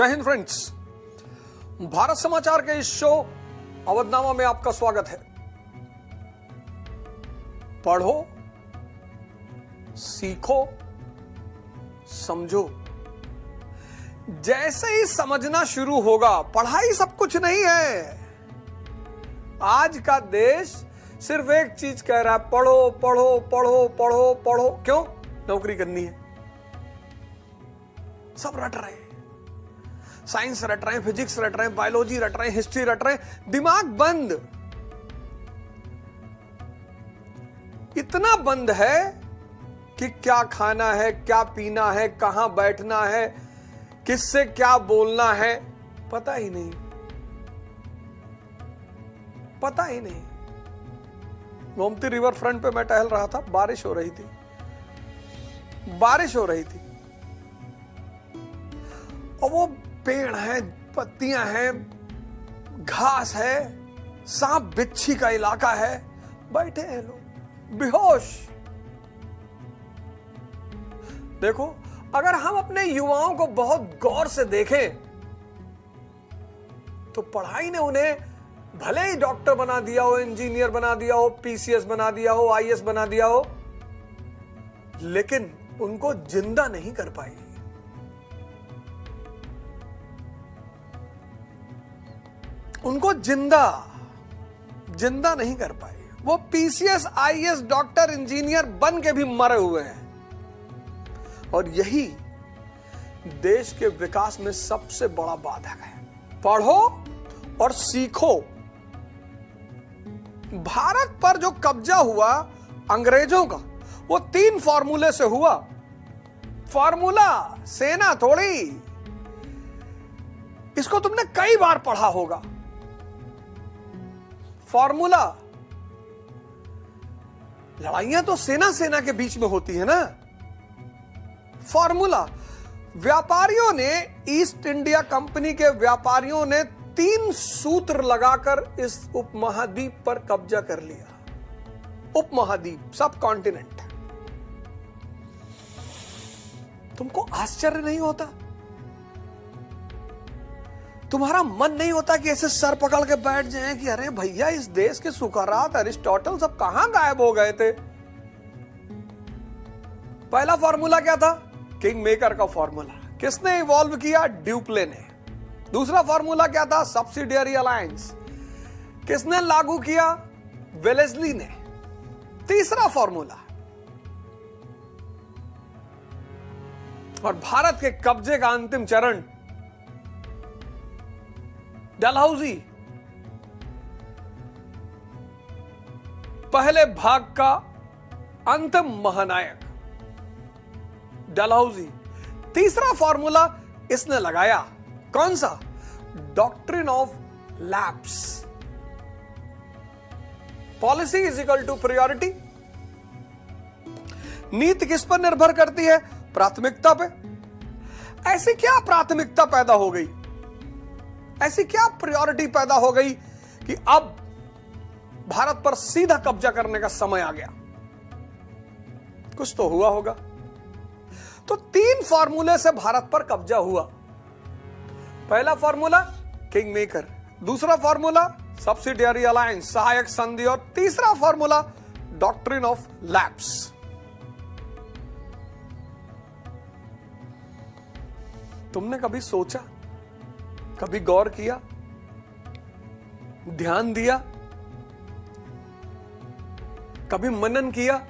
जय हिंद फ्रेंड्स, भारत समाचार के इस शो अवधनामा में आपका स्वागत है। पढ़ो, सीखो, समझो। जैसे ही समझना शुरू होगा, पढ़ाई सब कुछ नहीं है। आज का देश सिर्फ एक चीज कह रहा है, पढ़ो पढ़ो पढ़ो पढ़ो पढ़ो। क्यों? नौकरी करनी है। सब रट रहे हैं, साइंस रट रहे हैं, फिजिक्स रट रहे हैं, बायोलॉजी रट रहे हैं, हिस्ट्री रट रहे हैं, दिमाग बंद। इतना बंद है कि क्या खाना है, क्या पीना है, कहां बैठना है, किससे क्या बोलना है, पता ही नहीं, पता ही नहीं। गोमती रिवर फ्रंट पे मैं टहल रहा था, बारिश हो रही थी, बारिश हो रही थी, और वो पेड़ है, पत्तियां हैं, घास है, सांप बिच्छी का इलाका है, बैठे हैं लोग बेहोश। देखो, अगर हम अपने युवाओं को बहुत गौर से देखें तो पढ़ाई ने उन्हें भले ही डॉक्टर बना दिया हो, इंजीनियर बना दिया हो, पीसीएस बना दिया हो, आईएएस बना दिया हो, लेकिन उनको जिंदा नहीं कर पाई। उनको जिंदा नहीं कर पाई। वो पीसीएस, आईएएस, डॉक्टर, इंजीनियर बन के भी मरे हुए हैं। और यही देश के विकास में सबसे बड़ा बाधक है। पढ़ो और सीखो। भारत पर जो कब्जा हुआ अंग्रेजों का, वो 3 फॉर्मूले से हुआ। फॉर्मूला सेना थोड़ी, इसको तुमने कई बार पढ़ा होगा। फॉर्मूला, लड़ाइयां तो सेना के बीच में होती है ना। फॉर्मूला, व्यापारियों ने, ईस्ट इंडिया कंपनी के व्यापारियों ने 3 सूत्र लगाकर इस उपमहाद्वीप पर कब्जा कर लिया। उपमहाद्वीप, सब कॉन्टिनेंट। तुमको आश्चर्य नहीं होता? तुम्हारा मन नहीं होता कि ऐसे सर पकड़ के बैठ जाएं कि अरे भैया, इस देश के सुकरात अरिस्टोटल सब कहां गायब हो गए थे? पहला फॉर्मूला क्या था? किंग मेकर का फॉर्मूला। किसने इवॉल्व किया? ड्यूप्ले ने। दूसरा फॉर्मूला क्या था? Subsidiary alliance. किसने लागू किया? वेलेस्ली ने। तीसरा फॉर्मूला, और भारत के कब्जे का अंतिम चरण, डलहौजी। पहले भाग का अंतिम महानायक डलहौजी। तीसरा फॉर्मूला इसने लगाया, कौन सा? Doctrine of lapse. Policy is equal to priority. नीति किस पर निर्भर करती है? प्राथमिकता पे। ऐसी क्या प्राथमिकता पैदा हो गई, ऐसी क्या प्रायोरिटी पैदा हो गई कि अब भारत पर सीधा कब्जा करने का समय आ गया? कुछ तो हुआ होगा। तो 3 फॉर्मूले से भारत पर कब्जा हुआ। पहला फॉर्मूला किंग मेकर, दूसरा फॉर्मूला सब्सिडियरी अलायंस, सहायक संधि, और तीसरा फॉर्मूला डॉक्ट्रिन ऑफ लैप्स। तुमने कभी सोचा, कभी गौर किया, ध्यान दिया, कभी मनन किया?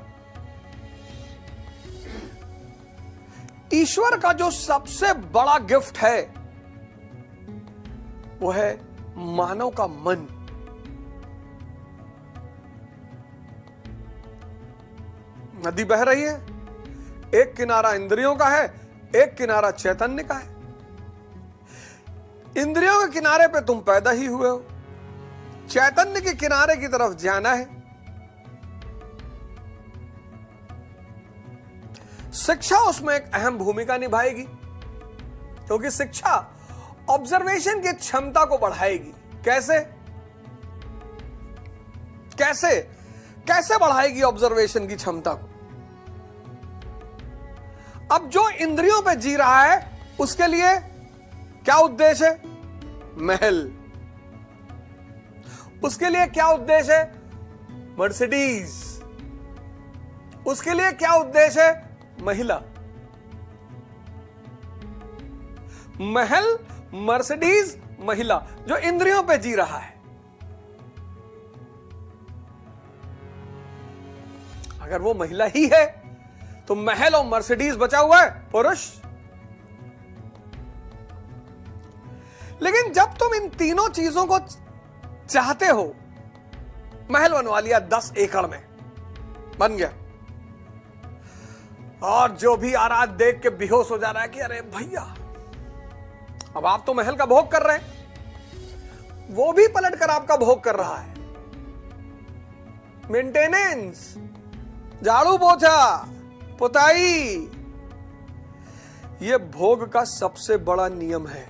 ईश्वर का जो सबसे बड़ा गिफ्ट है वो है मानव का मन। नदी बह रही है, एक किनारा इंद्रियों का है, एक किनारा चैतन्य का है। इंद्रियों के किनारे पे तुम पैदा ही हुए हो, चैतन्य के किनारे की तरफ जाना है। शिक्षा उसमें एक अहम भूमिका निभाएगी, क्योंकि शिक्षा ऑब्जर्वेशन की क्षमता को बढ़ाएगी। कैसे कैसे कैसे बढ़ाएगी ऑब्जर्वेशन की क्षमता को? अब जो इंद्रियों पे जी रहा है उसके लिए क्या उद्देश्य है? महल। उसके लिए क्या उद्देश्य है? मर्सिडीज। उसके लिए क्या उद्देश्य है? महिला। महल, मर्सिडीज, महिला, जो इंद्रियों पे जी रहा है। अगर वो महिला ही है तो महल और मर्सिडीज बचा हुआ है पुरुष। लेकिन जब तुम इन तीनों चीजों को चाहते हो, महल बनवा लिया 10 एकड़ में, बन गया, और जो भी आ रहा देख के बेहोश हो जा रहा है कि अरे भैया, अब आप तो महल का भोग कर रहे हैं, वो भी पलट कर आपका भोग कर रहा है। मेंटेनेंस, झाड़ू पोछा, पुताई, यह भोग का सबसे बड़ा नियम है।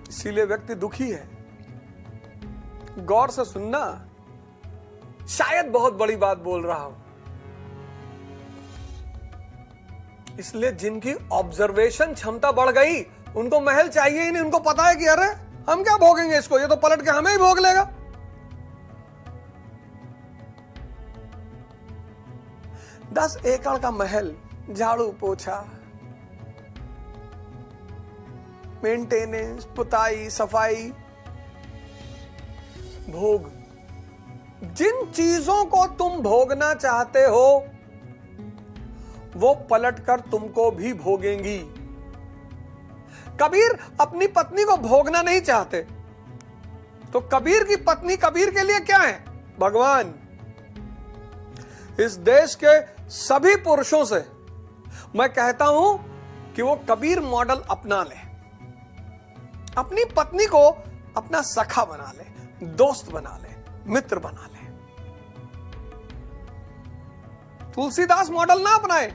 इसीलिए व्यक्ति दुखी है। गौर से सुनना, शायद बहुत बड़ी बात बोल रहा हूं। इसलिए जिनकी ऑब्जर्वेशन क्षमता बढ़ गई, उनको महल चाहिए ही नहीं। उनको पता है कि अरे हम क्या भोगेंगे इसको, ये तो पलट के हमें ही भोग लेगा। दस एकड़ का महल, झाड़ू पोछा, मेंटेनेंस, पुताई, सफाई, भोग। जिन चीजों को तुम भोगना चाहते हो वो पलटकर तुमको भी भोगेंगी। कबीर अपनी पत्नी को भोगना नहीं चाहते, तो कबीर की पत्नी कबीर के लिए क्या है? भगवान। इस देश के सभी पुरुषों से मैं कहता हूं कि वो कबीर मॉडल अपना ले। अपनी पत्नी को अपना सखा बना ले, दोस्त बना ले, मित्र बना ले। तुलसीदास मॉडल ना अपनाए।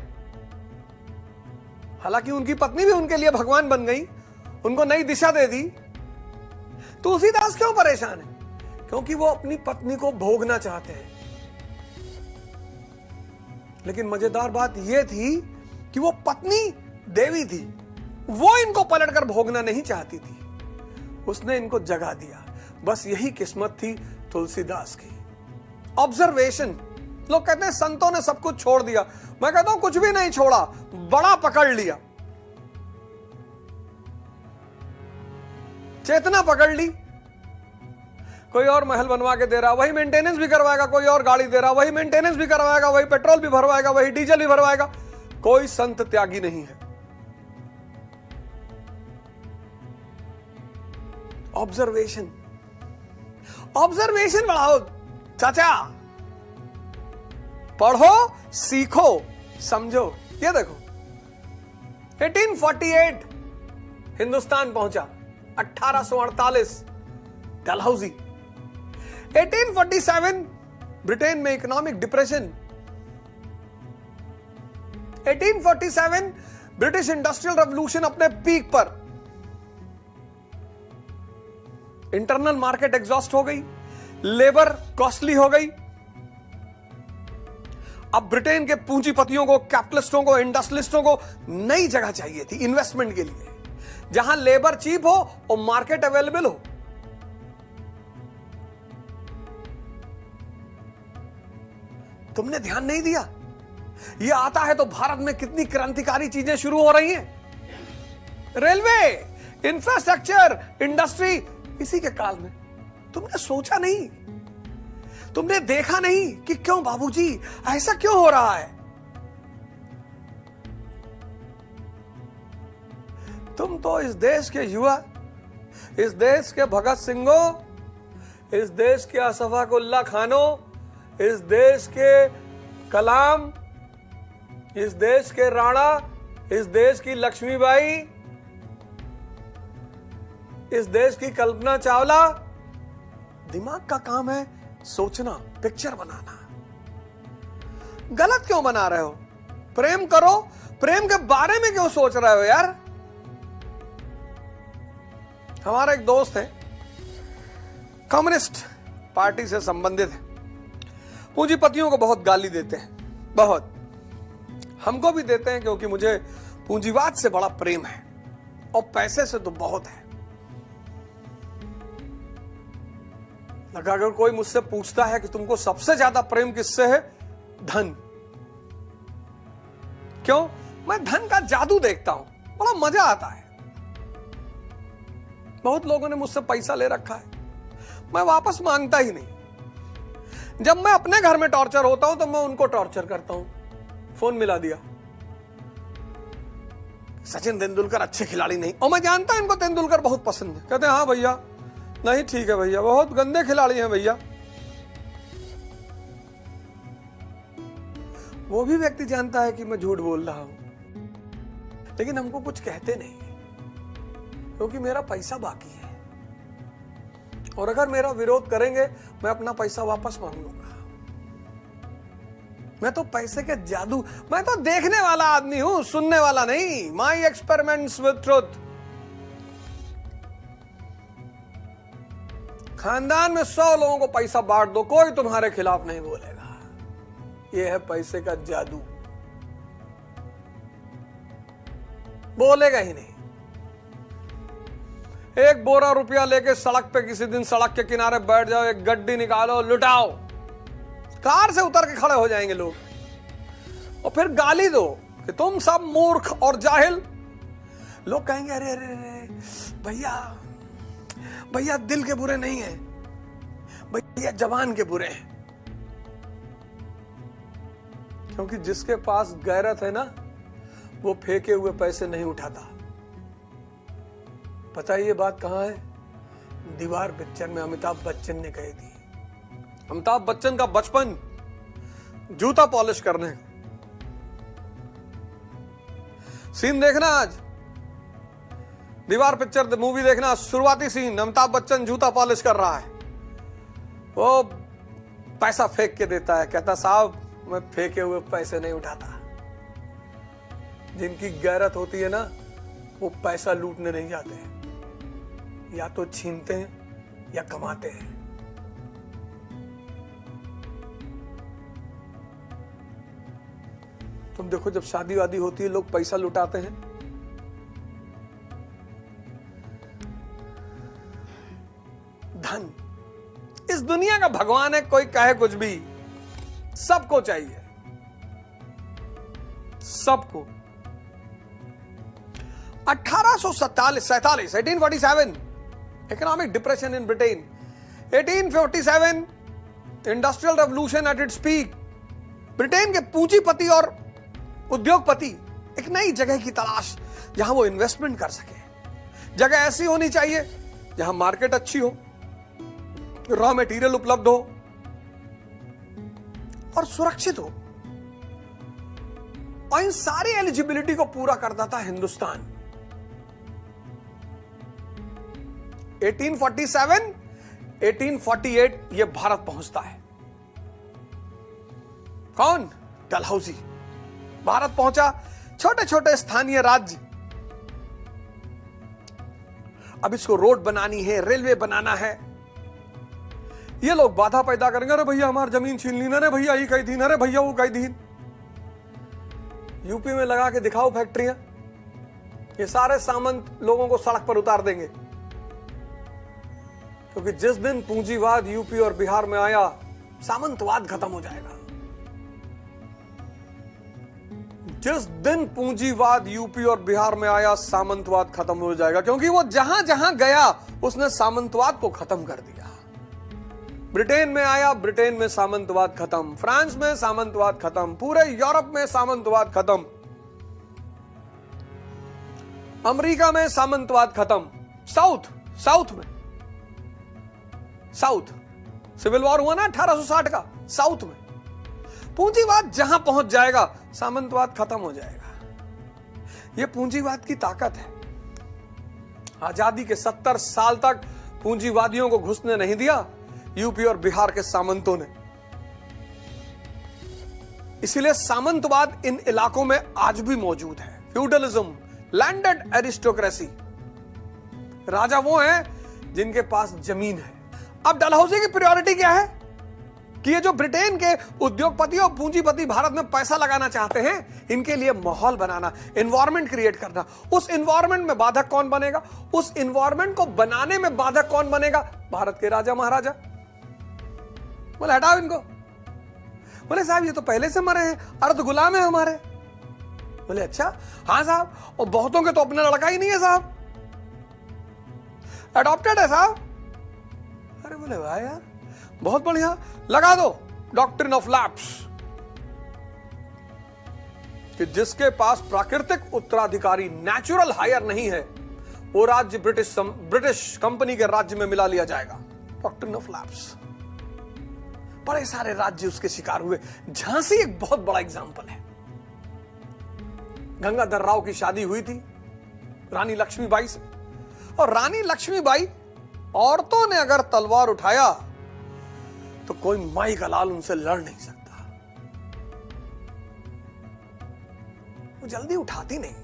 हालांकि उनकी पत्नी भी उनके लिए भगवान बन गई, उनको नई दिशा दे दी। तुलसीदास क्यों परेशान है? क्योंकि वो अपनी पत्नी को भोगना चाहते हैं। लेकिन मजेदार बात यह थी कि वो पत्नी देवी थी, वो इनको पलटकर भोगना नहीं चाहती थी। उसने इनको जगा दिया। बस यही किस्मत थी तुलसीदास की। ऑब्जर्वेशन। लोग कहते हैं संतों ने सब कुछ छोड़ दिया। मैं कहता हूं कुछ भी नहीं छोड़ा, बड़ा पकड़ लिया। चेतना पकड़ ली। कोई और महल बनवा के दे रहा, वही मेंटेनेंस भी करवाएगा। कोई और गाड़ी दे रहा, वही मेंटेनेंस भी करवाएगा, वही पेट्रोल भी भरवाएगा, वही डीजल भी भरवाएगा। कोई संत त्यागी नहीं है। ऑब्जर्वेशन, ऑब्जर्वेशन बढ़ाओ चाचा। पढ़ो, सीखो, समझो। ये देखो 1848 हिंदुस्तान पहुंचा, 1848 डलहौजी। 1847 ब्रिटेन में economic depression. 1847 British industrial revolution अपने पीक पर। इंटरनल मार्केट एग्जॉस्ट हो गई, लेबर कॉस्टली हो गई। अब ब्रिटेन के पूंजीपतियों को, कैपिटलिस्टों को, इंडस्ट्रियलिस्टों को नई जगह चाहिए थी इन्वेस्टमेंट के लिए, जहां लेबर चीप हो और मार्केट अवेलेबल हो। तुमने ध्यान नहीं दिया? यह आता है तो भारत में कितनी क्रांतिकारी चीजें शुरू हो रही हैं। रेलवे, इंफ्रास्ट्रक्चर, इंडस्ट्री, इसी के काल में। तुमने सोचा नहीं, तुमने देखा नहीं कि क्यों बाबूजी ऐसा क्यों हो रहा है। तुम तो इस देश के युवा, इस देश के भगत सिंहों, इस देश के अशफाक उल्लाह खानों, इस देश के कलाम, इस देश के राणा, इस देश की लक्ष्मीबाई, इस देश की कल्पना चावला। दिमाग का काम है सोचना, पिक्चर बनाना। गलत क्यों बना रहे हो? प्रेम करो, प्रेम के बारे में क्यों सोच रहे हो यार? हमारा एक दोस्त है, कम्युनिस्ट पार्टी से संबंधित है, पूंजीपतियों को बहुत गाली देते हैं, बहुत। हमको भी देते हैं क्योंकि मुझे पूंजीवाद से बड़ा प्रेम है। और पैसे से तो बहुत है। अगर कोई मुझसे पूछता है कि तुमको सबसे ज्यादा प्रेम किससे है, धन। क्यों? मैं धन का जादू देखता हूं, बड़ा मजा आता है। बहुत लोगों ने मुझसे पैसा ले रखा है, मैं वापस मांगता ही नहीं। जब मैं अपने घर में टॉर्चर होता हूं तो मैं उनको टॉर्चर करता हूं। फोन मिला दिया, सचिन तेंदुलकर अच्छे खिलाड़ी नहीं, और मैं जानता हूं इनको तेंदुलकर बहुत पसंद है। कहते हैं हाँ भैया, नहीं ठीक है भैया, बहुत गंदे खिलाड़ी हैं भैया। वो भी व्यक्ति जानता है कि मैं झूठ बोल रहा हूं, लेकिन हमको कुछ कहते नहीं, क्योंकि मेरा पैसा बाकी है। और अगर मेरा विरोध करेंगे, मैं अपना पैसा वापस मांग लूंगा। मैं तो पैसे के जादू, मैं तो देखने वाला आदमी हूं, सुनने वाला नहीं। My experiments with truth. खानदान में 100 लोगों को पैसा बांट दो, कोई तुम्हारे खिलाफ नहीं बोलेगा। यह है पैसे का जादू, बोलेगा ही नहीं। एक बोरा रुपया लेके सड़क पे किसी दिन सड़क के किनारे बैठ जाओ, एक गड्डी निकालो, लुटाओ, कार से उतर के खड़े हो जाएंगे लोग, और फिर गाली दो कि तुम सब मूर्ख और जाहिल। लोग कहेंगे अरे अरे अरे भैया, भैया दिल के बुरे नहीं है भैया, जवान के बुरे हैं। क्योंकि जिसके पास गैरत है ना, वो फेंके हुए पैसे नहीं उठाता। पता है ये बात कहां है? दीवार पिक्चर में अमिताभ बच्चन ने कही थी। अमिताभ बच्चन का बचपन जूता पॉलिश करने का सीन देखना, आज दीवार पिक्चर मूवी देखना, शुरुआती सीन अमिताभ बच्चन जूता पॉलिश कर रहा है, वो पैसा फेंक के देता है, कहता साहब मैं फेंके हुए पैसे नहीं उठाता। जिनकी गैरत होती है ना, वो पैसा लूटने नहीं जाते हैं, या तो छीनते हैं या कमाते हैं। तुम देखो जब शादी वादी होती है, लोग पैसा लुटाते हैं। धन इस दुनिया का भगवान है, कोई कहे कुछ भी, सबको चाहिए, सबको। 1847 economic depression in Britain. 1847 industrial revolution at its peak. Britain के पूंजीपति और उद्योगपति एक नई जगह की तलाश, जहां वो इन्वेस्टमेंट कर सके। जगह ऐसी होनी चाहिए जहां मार्केट अच्छी हो, रॉ मटेरियल उपलब्ध हो और सुरक्षित हो। और इन सारी एलिजिबिलिटी को पूरा करता था हिंदुस्तान। 1847, 1848 ये भारत पहुंचता है। कौन? डलहौजी भारत पहुंचा। छोटे छोटे स्थानीय राज्य, अब इसको रोड बनानी है, रेलवे बनाना है। ये लोग बाधा पैदा करेंगे, अरे भैया हमारी जमीन छीन ली, अरे भैया ये कही थी, अरे भैया वो कही थी। यूपी में लगा के दिखाओ फैक्ट्रियां, ये सारे सामंत लोगों को सड़क पर उतार देंगे। क्योंकि जिस दिन पूंजीवाद यूपी और बिहार में आया, सामंतवाद खत्म हो जाएगा। जिस दिन पूंजीवाद यूपी और बिहार में आया, सामंतवाद खत्म हो जाएगा। क्योंकि वो जहां जहां गया, उसने सामंतवाद को खत्म कर दिया। ब्रिटेन में आया, ब्रिटेन में सामंतवाद खत्म, फ्रांस में सामंतवाद खत्म, पूरे यूरोप में सामंतवाद खत्म, अमेरिका में सामंतवाद खत्म, साउथ में सिविल वॉर हुआ ना 1860 का, साउथ में पूंजीवाद जहां पहुंच जाएगा, सामंतवाद खत्म हो जाएगा। यह पूंजीवाद की ताकत है। आजादी के 70 साल तक पूंजीवादियों को घुसने नहीं दिया यूपी और बिहार के सामंतों ने। इसीलिए सामंतवाद इन इलाकों में आज भी मौजूद है। Feudalism, landed aristocracy. राजा वो हैं जिनके पास जमीन है। अब डलहौजी की प्रायोरिटी क्या है? कि ये जो ब्रिटेन के उद्योगपति और पूंजीपति भारत में पैसा लगाना चाहते हैं, इनके लिए माहौल बनाना, एनवायरनमेंट क्रिएट करना। उस एनवायरनमेंट में बाधक कौन बनेगा? उस एनवायरनमेंट को बनाने में बाधक कौन बनेगा? भारत के राजा महाराजा। बोले हटाओ इनको। बोले साहब ये तो पहले से मरे हैं, अर्ध गुलाम है हमारे। बोले अच्छा, हाँ साहब, और बहुतों के तो अपना लड़का ही नहीं है साहब, अडॉप्टेड है साहब। अरे बोले वाह यार, बहुत बढ़िया, लगा दो डॉक्ट्रिन ऑफ लैप्स, कि जिसके पास प्राकृतिक उत्तराधिकारी नेचुरल हायर नहीं है, वो राज्य ब्रिटिश कंपनी के राज्य में मिला लिया जाएगा। Doctrine of lapse. बड़े सारे राज्य उसके शिकार हुए। झांसी एक बहुत बड़ा एग्जाम्पल है। गंगाधर राव की शादी हुई थी रानी लक्ष्मीबाई से, और रानी लक्ष्मीबाई, औरतों ने अगर तलवार उठाया तो कोई माई का लाल उनसे लड़ नहीं सकता। वो जल्दी उठाती नहीं,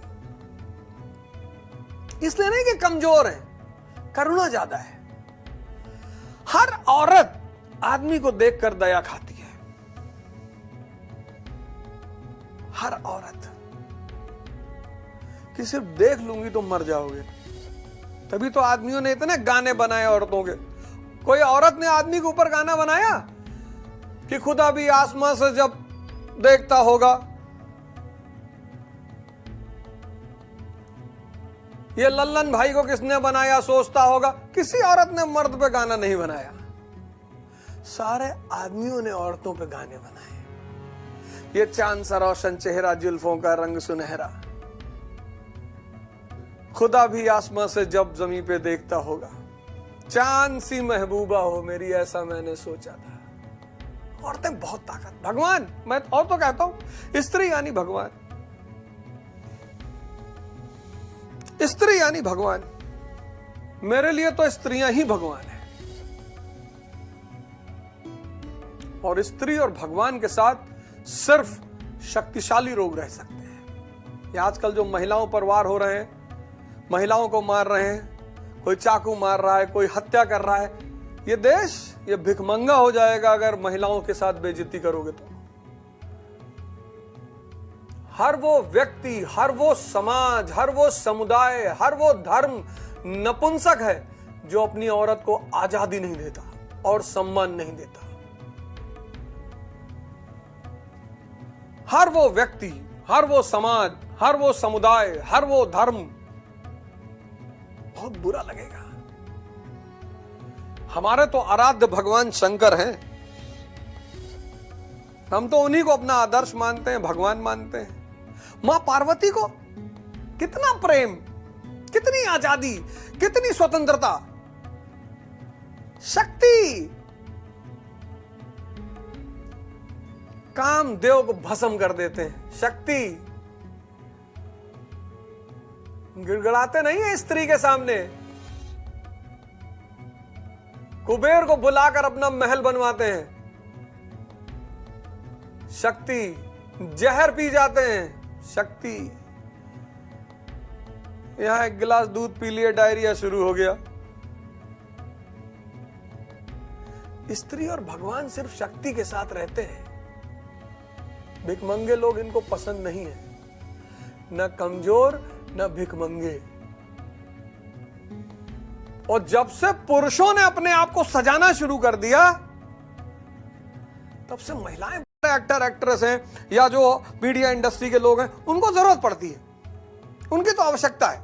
इसलिए नहीं कि कमजोर है, करुणा ज्यादा है। हर औरत आदमी को देखकर दया खाती है, हर औरत, कि सिर्फ देख लूंगी तो मर जाओगे। तभी तो आदमियों ने इतने गाने बनाए औरतों के। कोई औरत ने आदमी के ऊपर गाना बनाया कि खुदा भी आसमां से जब देखता होगा, ये लल्लन भाई को किसने बनाया सोचता होगा। किसी औरत ने मर्द पे गाना नहीं बनाया, सारे आदमियों ने औरतों पे गाने बनाए। ये चांद सा रोशन चेहरा, जुल्फों का रंग सुनहरा, खुदा भी आसमां से जब जमीन पे देखता होगा, चांद सी महबूबा हो मेरी, ऐसा मैंने सोचा था। औरतें बहुत ताकत, भगवान, मैं और तो कहता हूं स्त्री यानी भगवान, स्त्री यानी भगवान। मेरे लिए तो स्त्रियां ही भगवान है। और स्त्री और भगवान के साथ सिर्फ शक्तिशाली लोग रह सकते हैं। ये आजकल जो महिलाओं पर वार हो रहे हैं, महिलाओं को मार रहे हैं, कोई चाकू मार रहा है, कोई हत्या कर रहा है, ये देश ये भिखमंगा हो जाएगा अगर महिलाओं के साथ बेइज्जती करोगे तो। हर वो व्यक्ति, हर वो समाज, हर वो समुदाय, हर वो धर्म नपुंसक है जो अपनी औरत को आजादी नहीं देता और सम्मान नहीं देता। हर वो व्यक्ति, हर वो समाज, हर वो समुदाय, हर वो धर्म, बहुत बुरा लगेगा। हमारे तो आराध्य भगवान शंकर हैं, हम तो उन्हीं को अपना आदर्श मानते हैं, भगवान मानते हैं। मां पार्वती को कितना प्रेम, कितनी आजादी, कितनी स्वतंत्रता। शक्ति कामदेव को भस्म कर देते हैं। शक्ति गिड़गड़ाते नहीं है स्त्री के सामने, कुबेर को बुलाकर अपना महल बनवाते हैं। शक्ति जहर पी जाते हैं। शक्ति यहां एक गिलास दूध पी लिए, डायरिया शुरू हो गया। स्त्री और भगवान सिर्फ शक्ति के साथ रहते हैं। भिखमंगे लोग इनको पसंद नहीं है, न कमजोर न भिखमंगे। और जब से पुरुषों ने अपने आप को सजाना शुरू कर दिया, तब से महिलाएं, एक्टर एक्ट्रेस हैं या जो मीडिया इंडस्ट्री के लोग हैं, उनको जरूरत पड़ती है, उनकी तो आवश्यकता है।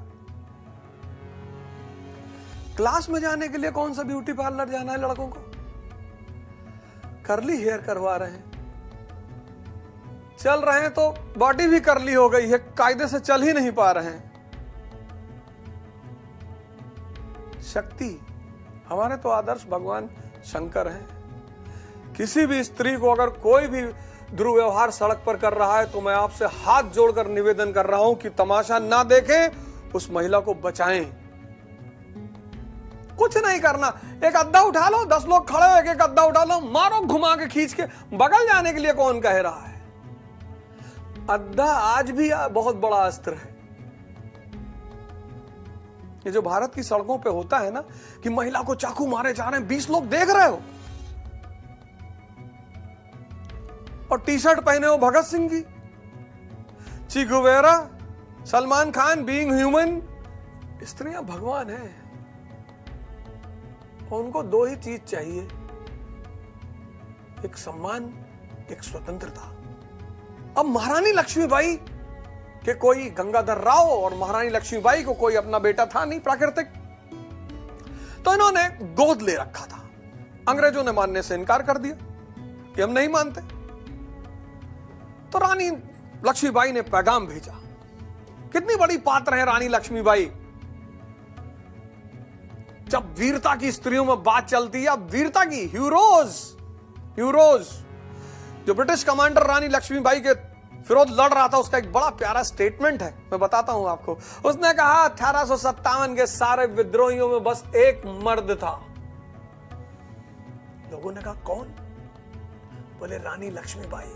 क्लास में जाने के लिए कौन सा ब्यूटी पार्लर जाना है लड़कों को? कर्ली हेयर करवा रहे हैं, चल रहे हैं तो बॉडी भी कर्ली हो गई है, कायदे से चल ही नहीं पा रहे हैं। शक्ति, हमारे तो आदर्श भगवान शंकर हैं। किसी भी स्त्री को अगर कोई भी दुर्व्यवहार सड़क पर कर रहा है तो मैं आपसे हाथ जोड़कर निवेदन कर रहा हूं कि तमाशा ना देखें, उस महिला को बचाएं। कुछ नहीं करना, एक अद्दा उठा लो, 10 लोग खड़े हो, एक अद्दा उठा लो, मारो घुमा के, खींच के। बगल जाने के लिए कौन कह रहा है? अद्दा आज भी बहुत बड़ा अस्त्र है। ये जो भारत की सड़कों पे होता है ना कि महिला को चाकू मारे जा रहे हैं, 20 लोग देख रहे हो, और टी शर्ट पहने हो भगत सिंह की। ची Guevara, Salman Khan being human. स्त्रियां भगवान हैं और उनको दो ही चीज चाहिए, एक सम्मान, एक स्वतंत्रता। अब महारानी लक्ष्मीबाई के कोई गंगाधर राव और महारानी लक्ष्मीबाई को कोई अपना बेटा था नहीं प्राकृतिक, तो इन्होंने गोद ले रखा था। अंग्रेजों ने मानने से इनकार कर दिया कि हम नहीं मानते। तो रानी लक्ष्मीबाई ने पैगाम भेजा। कितनी बड़ी पात्र है रानी लक्ष्मीबाई। जब वीरता की स्त्रियों में बात चलती है, अब वीरता की हीरोज जो ब्रिटिश कमांडर रानी लक्ष्मीबाई के विरोध लड़ रहा था, उसका एक बड़ा प्यारा स्टेटमेंट है, मैं बताता हूं आपको। उसने कहा 1857 के सारे विद्रोहियों में बस एक मर्द था। लोगों ने कहा कौन? बोले रानी लक्ष्मीबाई।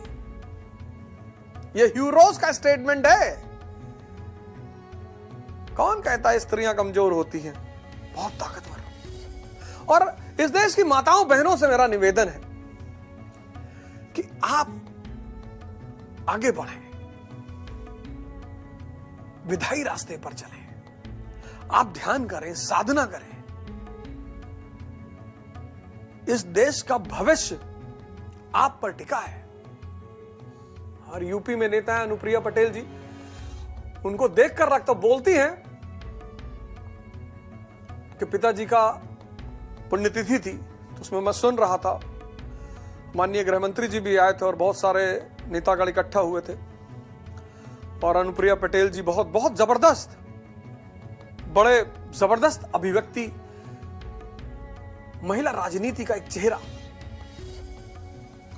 ये हीरोज का स्टेटमेंट है। कौन कहता है स्त्रियां कमजोर होती हैं? बहुत ताकतवर। और इस देश की माताओं बहनों से मेरा निवेदन है कि आप आगे बढ़ें, विधायी रास्ते पर चलें, आप ध्यान करें, साधना करें। इस देश का भविष्य आप पर टिका है। और यूपी में नेता है अनुप्रिया पटेल जी, उनको देखकर रख तो बोलती हैं कि पिताजी का पुण्यतिथि थी, तो उसमें मैं सुन रहा था, माननीय गृह मंत्री जी भी आए थे और बहुत सारे नेतागण इकट्ठा हुए थे। और अनुप्रिया पटेल जी बहुत जबरदस्त, बड़े जबरदस्त अभिव्यक्ति, महिला राजनीति का एक चेहरा।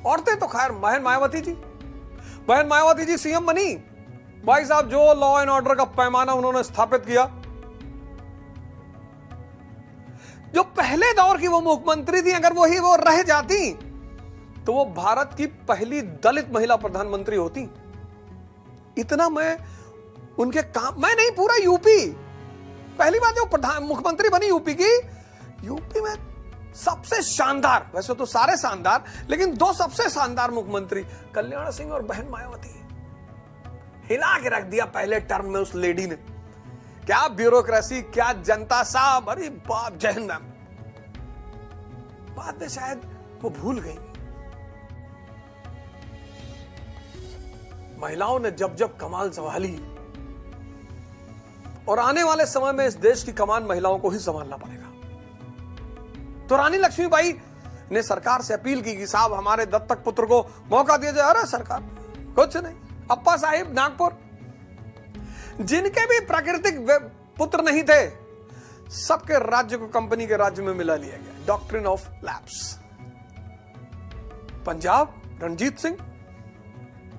औरतें तो खैर, बहन मायावती जी सीएम बनी। भाई साहब, जो लॉ एंड ऑर्डर का पैमाना उन्होंने स्थापित किया, जो पहले दौर की वो मुख्यमंत्री थी, अगर वो रह जाती तो वो भारत की पहली दलित महिला प्रधानमंत्री होती। इतना मैं उनके काम, मैं नहीं, पूरा यूपी, पहली बार जो मुख्यमंत्री बनी यूपी की, यूपी में सबसे शानदार, वैसे तो सारे शानदार, लेकिन दो सबसे शानदार मुख्यमंत्री कल्याण सिंह और बहन मायावती। हिला के रख दिया पहले टर्म में उस लेडी ने। क्या ब्यूरोक्रेसी, क्या जनता साहब, अरे बाप, जय हिंद मैम। बाद में शायद वो भूल गई। महिलाओं ने जब कमाल संभाली, और आने वाले समय में इस देश की कमान महिलाओं को ही संभालना पड़ेगा। तो रानी लक्ष्मीबाई ने सरकार से अपील की कि साहब हमारे दत्तक पुत्र को मौका दिया जाए। अरे सरकार कुछ नहीं, अप्पा साहिब नागपुर, जिनके भी प्राकृतिक पुत्र नहीं थे, सबके राज्य को कंपनी के राज्य में मिला लिया गया। Doctrine of lapse. Punjab, Ranjit Singh,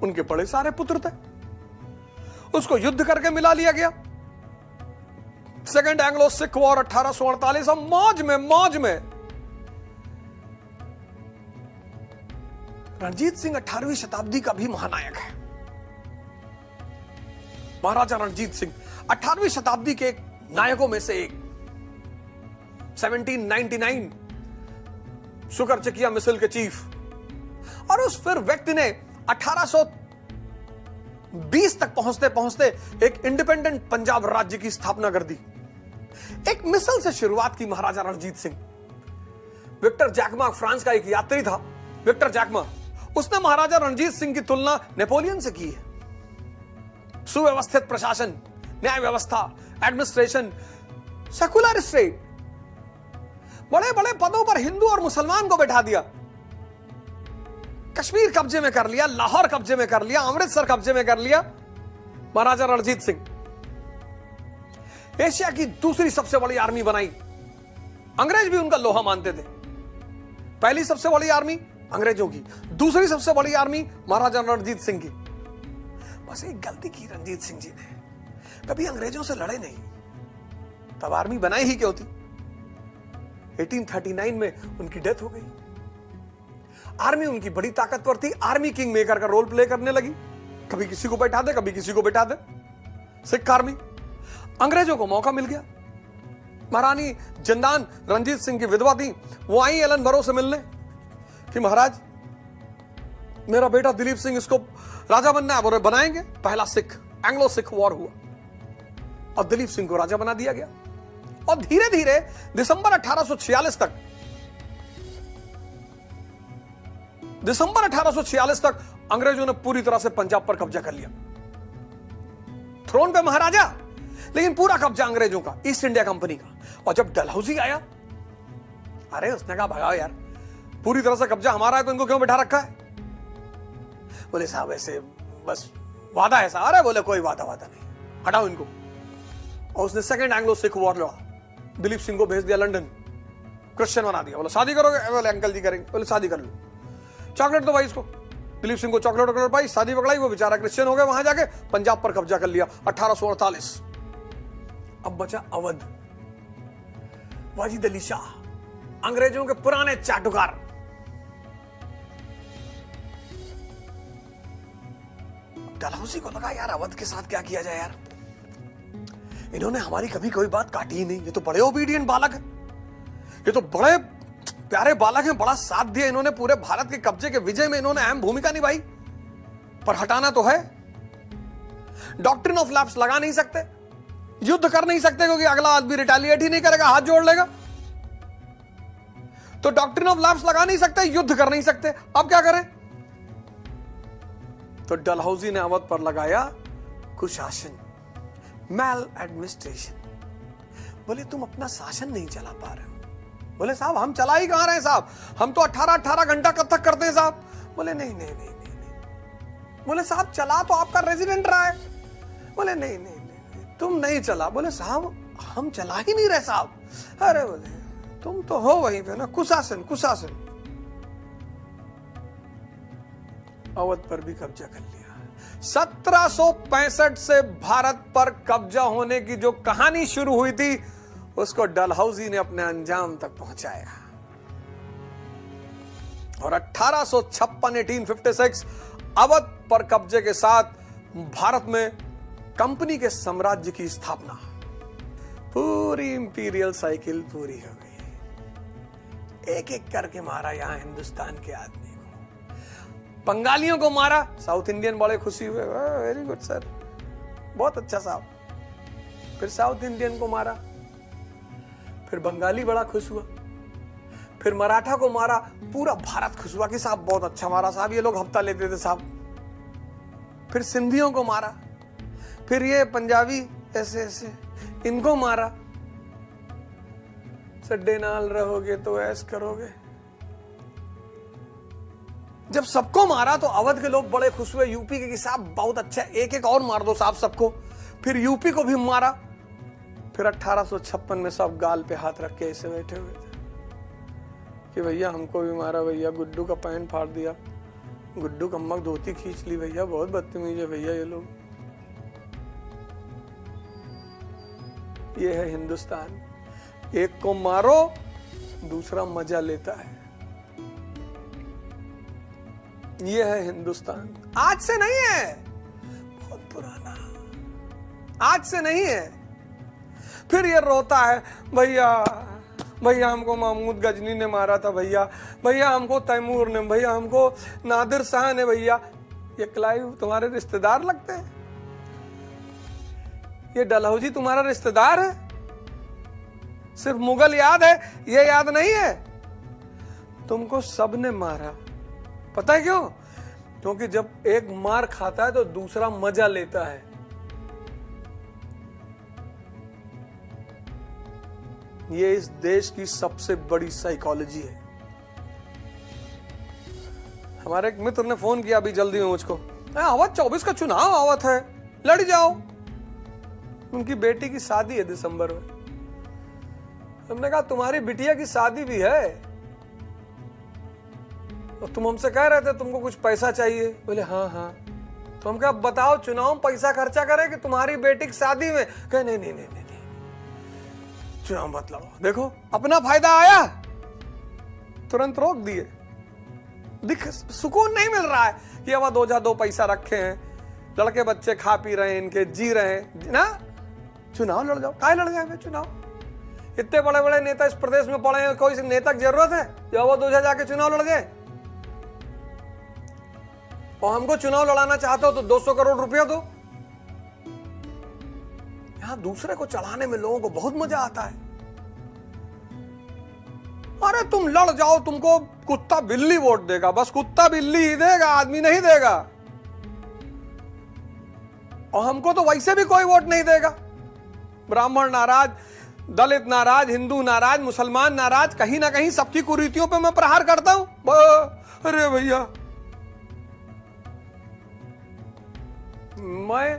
उनके बड़े सारे पुत्र थे, उसको युद्ध करके मिला लिया गया। सेकेंड एंग्लो सिख वॉर 1848, मौज में रणजीत सिंह 18वीं शताब्दी का भी महानायक है। महाराजा रणजीत सिंह 18वीं शताब्दी के एक नायकों में से एक। 1799 शुकरचकिया मिसल के चीफ, और उस फिर व्यक्ति ने 1820 तक पहुंचते एक इंडिपेंडेंट पंजाब राज्य की स्थापना कर दी। एक मिसल से शुरुआत की Maharaja Ranjit Singh. Victor Jacquemont, France का एक यात्री था, विक्टर जैकमा, उसने महाराजा रणजीत सिंह की तुलना नेपोलियन से की है। सुव्यवस्थित प्रशासन, न्याय व्यवस्था, एडमिनिस्ट्रेशन, सेकुलर स्टेट, बड़े बड़े पदों पर हिंदू और मुसलमान को बैठा दिया। कश्मीर कब्जे में कर लिया, लाहौर कब्जे में कर लिया, अमृतसर कब्जे में कर लिया महाराजा रणजीत सिंह। एशिया की दूसरी सबसे बड़ी आर्मी बनाई। अंग्रेज भी उनका लोहा मानते थे। पहली सबसे बड़ी आर्मी अंग्रेजों की, दूसरी सबसे बड़ी आर्मी महाराजा रणजीत सिंह की। बस एक गलती की रणजीत सिंह जी ने, कभी अंग्रेजों से लड़े नहीं, तब आर्मी बनाई ही क्यों थी? 1839 में उनकी डेथ हो गई। आर्मी उनकी बड़ी ताकतवर थी, आर्मी किंग मेकर का रोल प्ले करने लगी, कभी किसी को बैठा दे, कभी किसी को बैठा दे। सिख आर्मी, अंग्रेजों को मौका मिल गया। महारानी जिंदान रणजीत सिंह की विधवा थी, वो आई एलन बरो से मिलने कि महाराज मेरा बेटा दिलीप सिंह इसको राजा बनना है, बोले बनाएंगे। पहला सिख एंग्लो सिख वॉर हुआ और दिलीप सिंह को राजा बना दिया गया। और धीरे धीरे दिसंबर 1846 तक अंग्रेजों ने पूरी तरह से पंजाब पर कब्जा कर लिया। थ्रोन पे महाराजा, लेकिन पूरा कब्जा अंग्रेजों का, ईस्ट इंडिया कंपनी का। और जब डलहौजी आया, अरे उसने कहा भगाओ यार, पूरी तरह से कब्जा हमारा है तो इनको क्यों बिठा रखा है? बोले साहब ऐसे बस वादा है साहब। अरे बोले कोई वादा नहीं, हटाओ इनको। और उसने सेकंड एंग्लो सिख वॉर लड़ा, दिलीप सिंह को भेज दिया लंदन, क्रिश्चियन बना दिया। बोला शादी करोगे? बोले अंकल जी करेंगे। बोले शादी कर लो, चॉकलेट दो भाई इसको। दिलीप सिंह को चॉकलेट पाई, शादी पकड़ाई, वो बेचारा क्रिश्चियन हो गया। वहां जाके पंजाब पर कब्जा कर लिया 1848। अब बचा अवध। वाजिद अली शाह, अंग्रेजों के पुराने चाटुकार। डलहौजी को लगा यार अवध के साथ क्या किया जाए यार, इन्होंने हमारी कभी कोई बात काटी ही नहीं। ये तो बड़े ओबीडियंट बालक हैं, ये तो बड़े प्यारे बालक हैं, बड़ा साथ दिया इन्होंने, पूरे भारत के कब्जे के विजय में इन्होंने अहम भूमिका निभाई। पर हटाना तो है। डॉक्ट्रिन ऑफ लैप्स लगा नहीं सकते, युद्ध कर नहीं सकते, क्योंकि अगला आदमी रिटेलिएट ही नहीं करेगा, हाथ जोड़ लेगा। तो डॉक्ट्रिन ऑफ लैप्स लगा नहीं सकते, युद्ध कर नहीं सकते। अब क्या करें? तो डलहौजी ने अवध पर लगाया कुशासन, मैल एडमिनिस्ट्रेशन। बोले तुम अपना शासन नहीं चला पा रहे हो। बोले साहब हम चला ही कहां रहे हैं साहब, हम तो 18 घंटा कब तक करते हैं साहब। बोले नहीं। बोले साहब चला तो आपका रेजिडेंट रहा है। बोले नहीं तुम नहीं चला। बोले साहब हम चला ही नहीं रहे साहब। अरे बोले तुम तो हो वहीं पे ना, कुशासन। अवध पर भी कब्जा कर लिया। 1765 से भारत पर कब्जा होने की जो कहानी शुरू हुई थी, उसको डलहौजी ने अपने अंजाम तक पहुंचाया। और 1856 अवध पर कब्जे के साथ भारत में कंपनी के साम्राज्य की स्थापना। पूरी इंपीरियल साइकिल पूरी हो गई। एक एक करके मारा यहां हिंदुस्तान के आदमी को। बंगालियों को मारा, साउथ इंडियन बड़े खुशी हुए, वेरी गुड सर, बहुत अच्छा साहब। फिर साउथ इंडियन को मारा, फिर बंगाली बड़ा खुश हुआ। फिर मराठा को मारा, पूरा भारत खुश हुआ कि साहब बहुत अच्छा मारा साहब, ये लोग हफ्ता लेते थे साहब। फिर सिंधियों को मारा, फिर ये पंजाबी ऐसे इनको मारा। सड्डे नाल रहोगे तो ऐस करोगे। जब सबको मारा तो अवध के लोग बड़े खुश हुए, यूपी के कि साहब बहुत अच्छा, एक और मार दो साहब सबको। फिर यूपी को भी मारा। फिर 1856 में सब गाल पे हाथ रख के ऐसे बैठे हुए थे कि भैया हमको भी मारा, भैया गुड्डू का पैंट फाड़ दिया, गुड्डू कम्मक धोती खींच ली, भैया बहुत बदतमीज है भैया ये लोग। ये है हिंदुस्तान, एक को मारो दूसरा मजा लेता है। ये है हिंदुस्तान। आज से नहीं है, बहुत पुराना, आज से नहीं है। फिर ये रोता है, भैया हमको महमूद गजनी ने मारा था, भैया हमको तैमूर ने, भैया हमको नादिर शाह ने, भैया ये क्लाइव तुम्हारे रिश्तेदार लगते हैं, ये डलहौजी तुम्हारा रिश्तेदार है। सिर्फ मुगल याद है, ये याद नहीं है। तुमको सबने मारा, पता है क्यों? क्योंकि जब एक मार खाता है तो दूसरा मजा लेता है। ये इस देश की सबसे बड़ी साइकोलॉजी है। हमारे एक मित्र ने फोन किया अभी जल्दी में मुझको, अवध 24 का चुनाव आवत है, लड़ जाओ। उनकी बेटी की शादी है दिसंबर में। हमने कहा तुम्हारी बिटिया की शादी भी है और तुम हमसे कह रहे थे तुमको कुछ पैसा चाहिए। बोले हाँ। तो हम कहा बताओ चुनाव में पैसा खर्चा करे कि तुम्हारी बेटी की शादी में? कहे नहीं, चुनाव मत लड़ो। देखो अपना फायदा आया, तुरंत रोक दिए। सुकून नहीं मिल रहा है कि अब दो पैसा रखे हैं, लड़के बच्चे खा पी रहे हैं, इनके जी रहे हैं ना। चुनाव लड़ जाओ, काहे लड़ जाए चुनाव? इतने बड़े बड़े नेता इस प्रदेश में पड़े हैं, कोई नेता की जरूरत है जो वो दूसरा जाके चुनाव लड़ जाए? और हमको चुनाव लड़ाना चाहते हो तो 200 करोड़ रुपया दो। यहां दूसरे को चढ़ाने में लोगों को बहुत मजा आता है। अरे तुम लड़ जाओ, तुमको कुत्ता बिल्ली वोट देगा, बस कुत्ता बिल्ली ही देगा, आदमी नहीं देगा। और हमको तो वैसे भी कोई वोट नहीं देगा। ब्राह्मण नाराज, दलित नाराज, हिंदू नाराज, मुसलमान नाराज, कहीं ना कहीं सबकी कुरीतियों पे मैं प्रहार करता हूं। अरे भैया, मैं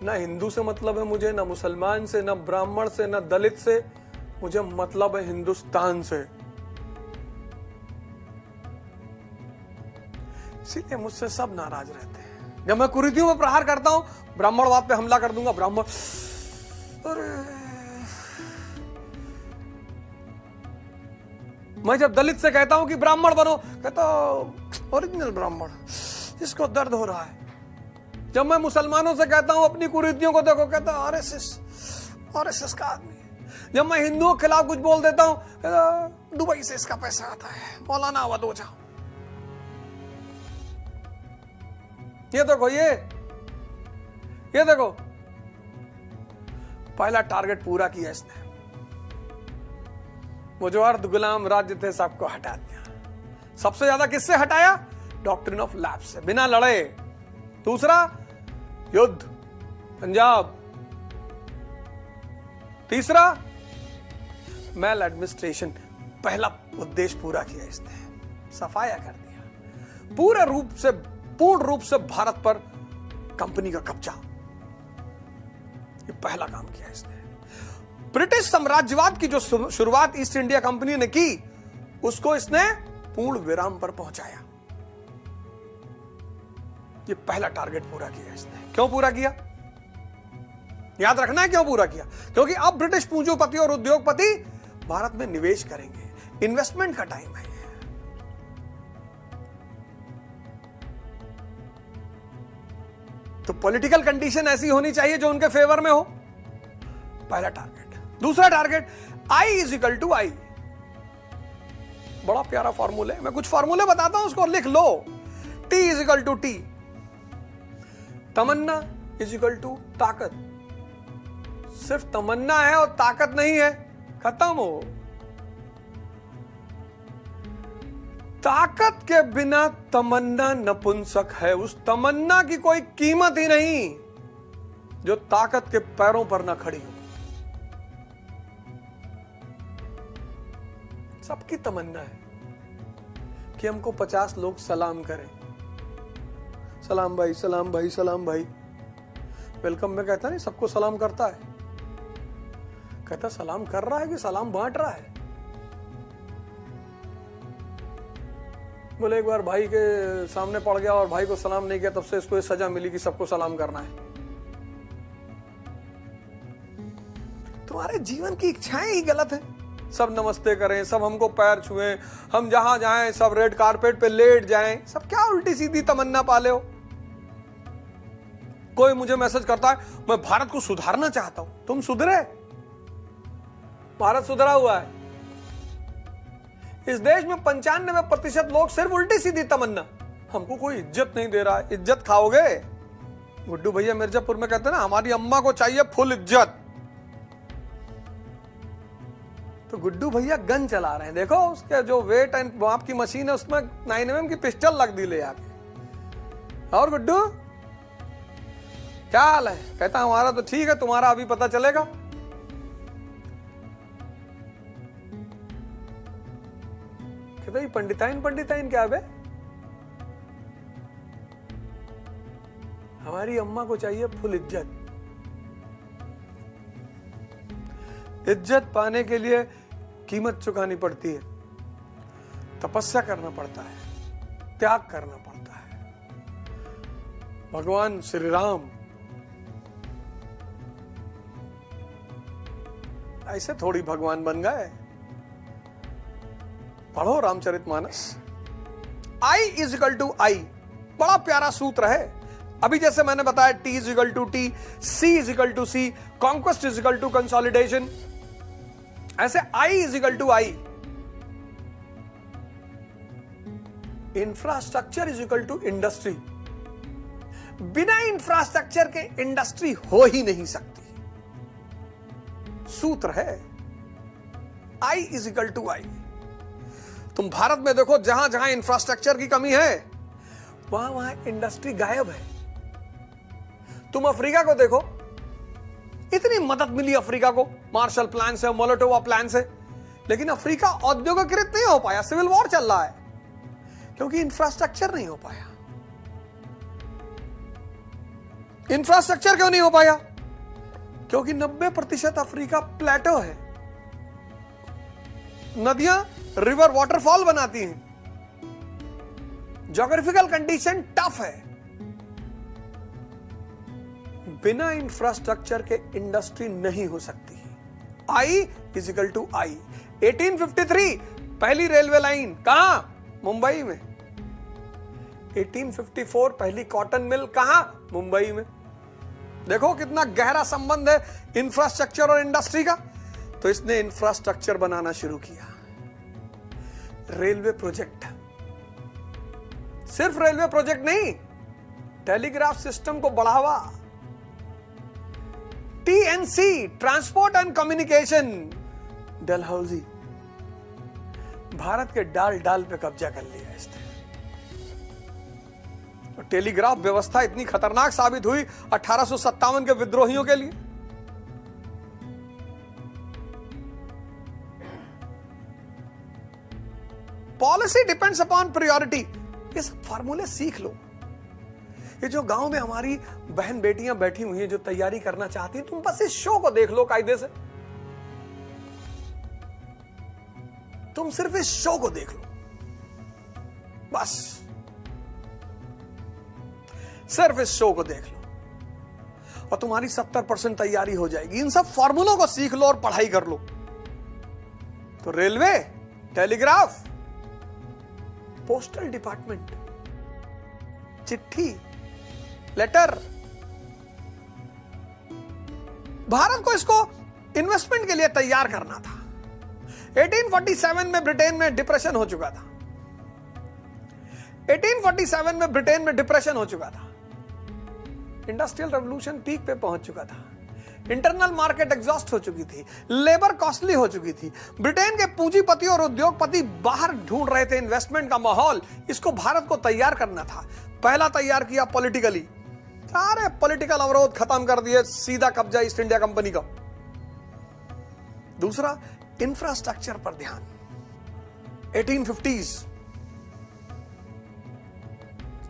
ना हिंदू से मतलब है मुझे, ना मुसलमान से, ना ब्राह्मण से, ना दलित से, मुझे मतलब है हिंदुस्तान से। इसीलिए मुझसे सब नाराज रहते हैं। जब मैं कुरीतियों में प्रहार करता हूं, ब्राह्मणवाद पे हमला कर दूंगा, ब्राह्मण, अरे मैं जब दलित से कहता हूं कि ब्राह्मण बनो, कहता ओरिजिनल ब्राह्मण, इसको दर्द हो रहा है। जब मैं मुसलमानों से कहता हूं अपनी कुरीतियों को देखो, कहता आरएसएस का आदमी है। जब मैं हिंदुओं के खिलाफ कुछ बोल देता हूं, दुबई से इसका पैसा आता है, मौलाना अवध ओझा। ये देखो, ये देखो, पहला टारगेट पूरा किया इसने। वो जो अर्ध गुलाम राज्य थे सबको हटा दिया। सबसे ज्यादा किससे हटाया? डॉक्ट्रिन ऑफ लैप्स से, बिना लड़े। दूसरा, युद्ध, पंजाब। तीसरा, मेल एडमिनिस्ट्रेशन। पहला उद्देश्य पूरा किया इसने, सफाया कर दिया। पूर्ण रूप से भारत पर कंपनी का कब्जा, ये पहला काम किया इसने। ब्रिटिश साम्राज्यवाद की जो शुरुआत ईस्ट इंडिया कंपनी ने की, उसको इसने पूर्ण विराम पर पहुंचाया। ये पहला टारगेट पूरा किया इसने। क्यों पूरा किया? याद रखना है क्यों पूरा किया। क्योंकि अब ब्रिटिश पूंजीपति और उद्योगपति भारत में निवेश करेंगे। इन्वेस्टमेंट का टाइम है। तो पॉलिटिकल कंडीशन ऐसी होनी चाहिए जो उनके फेवर में हो। पहला टारगेट। दूसरा टारगेट, I = I। बड़ा प्यारा फॉर्मूला है, मैं कुछ फॉर्मूले बताता हूं, उसको लिख लो। T = T। तमन्ना = ताकत। सिर्फ तमन्ना है और ताकत नहीं है, खत्म हो। ताकत के बिना तमन्ना नपुंसक है। उस तमन्ना की कोई कीमत ही नहीं जो ताकत के पैरों पर ना खड़ी हो। सबकी तमन्ना है कि हमको 50 लोग सलाम करें। सलाम भाई, सलाम भाई, सलाम भाई। वेलकम में कहता नहीं, सबको सलाम करता है। कहता सलाम कर रहा है कि सलाम बांट रहा है? बोले एक बार भाई के सामने पड़ गया और भाई को सलाम नहीं किया, तब से इसको ये सजा मिली कि सबको सलाम करना है। तुम्हारे जीवन की इच्छाएं ही गलत है। सब नमस्ते करें, सब हमको पैर छुएं, हम जहां जाएं सब रेड कारपेट पे लेट जाएं। सब क्या उल्टी सीधी तमन्ना पाले हो। कोई मुझे मैसेज करता है, मैं भारत को सुधारना चाहता हूं। तुम सुधरे? भारत सुधरा हुआ है। इस देश में 95% लोग सिर्फ उल्टी सीधी तमन्ना, हमको कोई इज्जत नहीं दे रहा है। इज्जत खाओगे? गुड्डू भैया मिर्जापुर में कहते हैं ना, हमारी अम्मा को चाहिए फुल इज्जत। तो गुड्डू भैया गन चला रहे हैं, देखो उसके जो वेट एंड माप की मशीन है उसमें 9mm की पिस्टल लग दी ले आके। और गुड्डू क्या हाल है? कहता हमारा तो ठीक है, तुम्हारा अभी पता चलेगा। कहता ये पंडिताइन क्या बे? हमारी अम्मा को चाहिए फुल इज्जत। इज्जत पाने के लिए कीमत चुकानी पड़ती है, तपस्या करना पड़ता है, त्याग करना पड़ता है। भगवान श्री राम ऐसे थोड़ी भगवान बन गए। पढ़ो रामचरितमानस। I = I, बड़ा प्यारा सूत्र है। अभी जैसे मैंने बताया T = T, C = C, conquest = consolidation. ऐसे I = I। Infrastructure = industry. बिना इंफ्रास्ट्रक्चर के इंडस्ट्री हो ही नहीं सकती। सूत्र है I = I। तुम भारत में देखो, जहां जहां इंफ्रास्ट्रक्चर की कमी है वहां वहां इंडस्ट्री गायब है। तुम अफ्रीका को देखो, इतनी मदद मिली अफ्रीका को, मार्शल प्लान से, मोलोटोवा प्लान से, लेकिन अफ्रीका औद्योगिकीकृत नहीं हो पाया। सिविल वॉर चल रहा है क्योंकि इंफ्रास्ट्रक्चर नहीं हो पाया। इंफ्रास्ट्रक्चर क्यों नहीं हो पाया? क्योंकि 90% अफ्रीका प्लेटो है। नदियां रिवर वाटरफॉल बनाती हैं, ज्योग्राफिकल कंडीशन टफ है। बिना इंफ्रास्ट्रक्चर के इंडस्ट्री नहीं हो सकती। I = I। 1853 पहली रेलवे लाइन कहां? मुंबई में। 1854 पहली कॉटन मिल कहां? मुंबई में। देखो कितना गहरा संबंध है इंफ्रास्ट्रक्चर और इंडस्ट्री का। तो इसने इंफ्रास्ट्रक्चर बनाना शुरू किया। रेलवे प्रोजेक्ट, सिर्फ रेलवे प्रोजेक्ट नहीं, टेलीग्राफ सिस्टम को बढ़ावा। TNC, transport and communication. Dalhousie, Bharat के डाल डाल पे कब्जा कर लिया इसने। और टेलीग्राफ व्यवस्था इतनी खतरनाक साबित हुई 1857 के विद्रोहियों के लिए। Policy depends upon priority. ये सब फार्मूले सीख लो। ये जो गांव में हमारी बहन बेटियां बैठी हुई हैं जो तैयारी करना चाहती हैं, तुम बस इस शो को देख लो कायदे से। तुम सिर्फ इस शो को देख लो बस, सिर्फ इस शो को देख लो और तुम्हारी 70% तैयारी हो जाएगी। इन सब फॉर्मूलों को सीख लो और पढ़ाई कर लो। तो रेलवे, टेलीग्राफ, पोस्टल डिपार्टमेंट, चिट्ठी, लेटर। भारत को इसको इन्वेस्टमेंट के लिए तैयार करना था। 1847 में ब्रिटेन में डिप्रेशन हो चुका था। 1847 में ब्रिटेन में डिप्रेशन हो चुका था। इंडस्ट्रियल रेवोल्यूशन पीक पे पहुंच चुका था। इंटरनल मार्केट एग्जॉस्ट हो चुकी थी। लेबर कॉस्टली हो चुकी थी। ब्रिटेन के पूंजीपति और उद्योगपति बाहर ढूंढ रहे थे इन्वेस्टमेंट का माहौल। इसको भारत को तैयार करना था। पहला तैयार किया पॉलिटिकली, सारे पॉलिटिकल अवरोध खत्म कर दिए, सीधा कब्जा ईस्ट इंडिया कंपनी का। दूसरा, इंफ्रास्ट्रक्चर पर ध्यान। 1850s।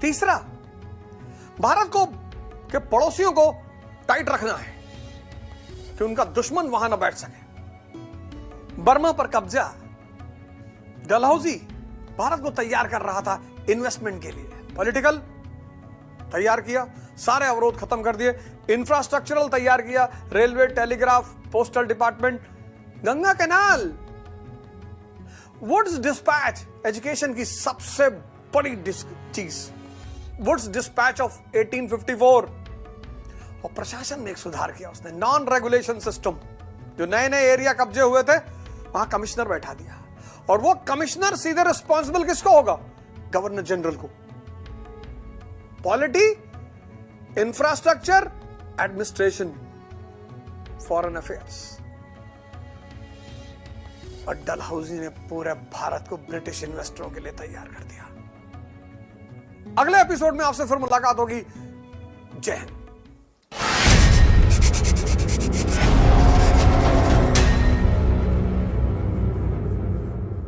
तीसरा, भारत को के पड़ोसियों को टाइट रखना है कि उनका दुश्मन वहां न बैठ सके। बर्मा पर कब्जा। डलहौजी भारत को तैयार कर रहा था इन्वेस्टमेंट के लिए। पॉलिटिकल तैयार किया, सारे अवरोध खत्म कर दिए। इंफ्रास्ट्रक्चरल तैयार किया, railway, telegraph, postal department, Ganga canal, Wood's dispatch, education की सबसे बड़ी चीज, वुड्स डिस्पैच ऑफ 1854। और प्रशासन में एक सुधार किया उसने, नॉन रेगुलेशन सिस्टम। जो नए नए एरिया कब्जे हुए थे वहां कमिश्नर बैठा दिया, और वो कमिश्नर सीधे रिस्पॉन्सिबल किसको होगा? गवर्नर जनरल को। Polity, infrastructure, administration, foreign affairs. और डलहौजी ने पूरे भारत को ब्रिटिश इन्वेस्टरों के लिए तैयार कर दिया। अगले एपिसोड में आपसे फिर मुलाकात होगी। जय हिंद।